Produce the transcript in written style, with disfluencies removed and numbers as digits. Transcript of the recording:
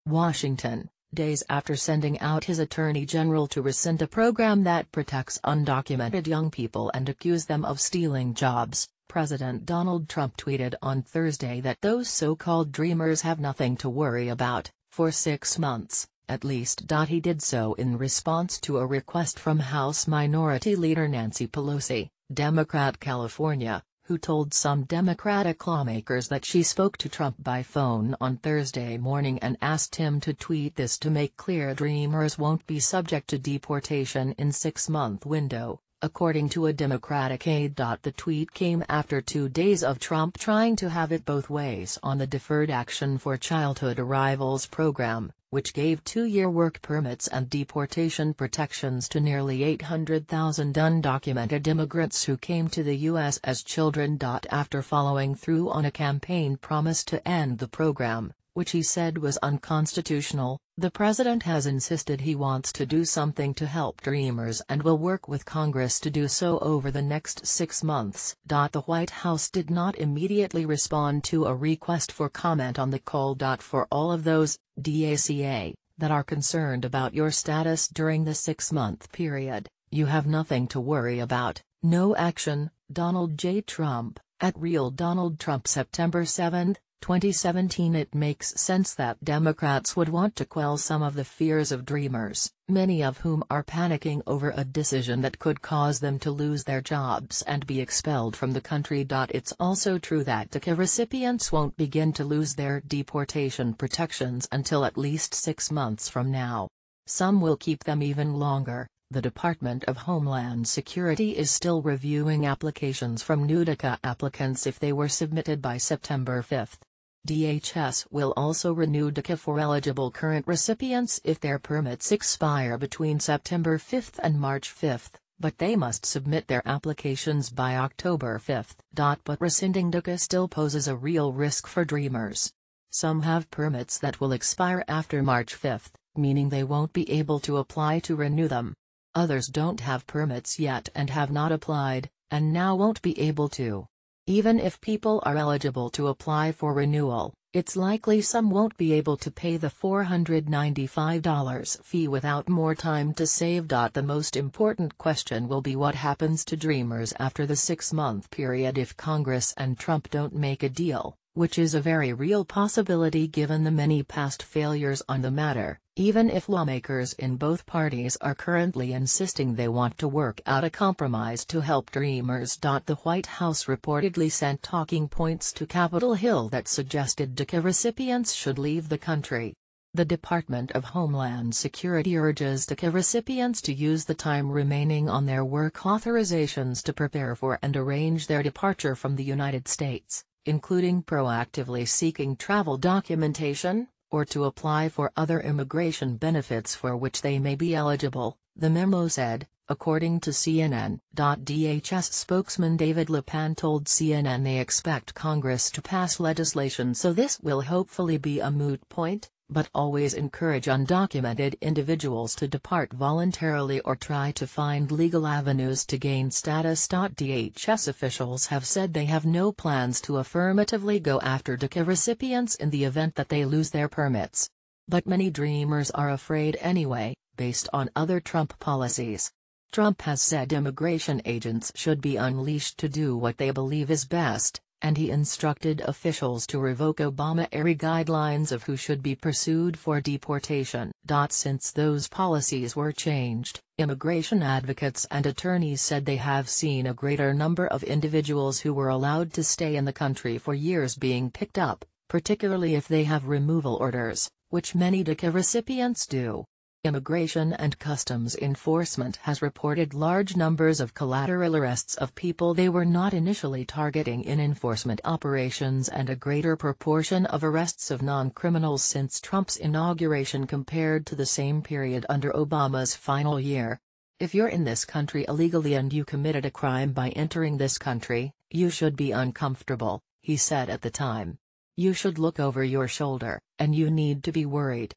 Washington, days after sending out his attorney general to rescind a program that protects undocumented young people and accuse them of stealing jobs, President Donald Trump tweeted on Thursday that those so-called dreamers have nothing to worry about, for 6 months, at least. He did so in response to a request from House Minority Leader Nancy Pelosi, Democrat California, who told some Democratic lawmakers that she spoke to Trump by phone on Thursday morning and asked him to tweet this to make clear Dreamers won't be subject to deportation in 6-month window, according to a Democratic aide. The tweet came after 2 days of Trump trying to have it both ways on the Deferred Action for Childhood Arrivals program, which gave 2-year work permits and deportation protections to nearly 800,000 undocumented immigrants who came to the U.S. as children. After following through on a campaign promise to end the program, which he said was unconstitutional, the president has insisted he wants to do something to help Dreamers and will work with Congress to do so over the next 6 months. The White House did not immediately respond to a request for comment on the call. For all of those, DACA, that are concerned about your status during the 6-month period, you have nothing to worry about. No action. Donald J. Trump, at Real Donald Trump. September 7, 2017. It makes sense that Democrats would want to quell some of the fears of Dreamers, many of whom are panicking over a decision that could cause them to lose their jobs and be expelled from the country. It's also true that DACA recipients won't begin to lose their deportation protections until at least 6 months from now. Some will keep them even longer. The Department of Homeland Security is still reviewing applications from new DACA applicants if they were submitted by September 5. DHS will also renew DACA for eligible current recipients if their permits expire between September 5 and March 5, but they must submit their applications by October 5. But rescinding DACA still poses a real risk for Dreamers. Some have permits that will expire after March 5, meaning they won't be able to apply to renew them. Others don't have permits yet and have not applied, and now won't be able to. Even if people are eligible to apply for renewal, it's likely some won't be able to pay the $495 fee without more time to save. The most important question will be what happens to Dreamers after the 6-month period if Congress and Trump don't make a deal, which is a very real possibility given the many past failures on the matter, even if lawmakers in both parties are currently insisting they want to work out a compromise to help Dreamers. The White House reportedly sent talking points to Capitol Hill that suggested DACA recipients should leave the country. The Department of Homeland Security urges DACA recipients to use the time remaining on their work authorizations to prepare for and arrange their departure from the United States, including proactively seeking travel documentation, or to apply for other immigration benefits for which they may be eligible, the memo said, according to CNN. DHS spokesman David Lepan told CNN they expect Congress to pass legislation so this will hopefully be a moot point, but always encourage undocumented individuals to depart voluntarily or try to find legal avenues to gain status. DHS officials have said they have no plans to affirmatively go after DACA recipients in the event that they lose their permits. But many Dreamers are afraid anyway, based on other Trump policies. Trump has said immigration agents should be unleashed to do what they believe is best, and he instructed officials to revoke Obama-era guidelines of who should be pursued for deportation. Since those policies were changed, immigration advocates and attorneys said they have seen a greater number of individuals who were allowed to stay in the country for years being picked up, particularly if they have removal orders, which many DACA recipients do. Immigration and Customs Enforcement has reported large numbers of collateral arrests of people they were not initially targeting in enforcement operations and a greater proportion of arrests of non-criminals since Trump's inauguration compared to the same period under Obama's final year. If you're in this country illegally and you committed a crime by entering this country, you should be uncomfortable, he said at the time. You should look over your shoulder, and you need to be worried.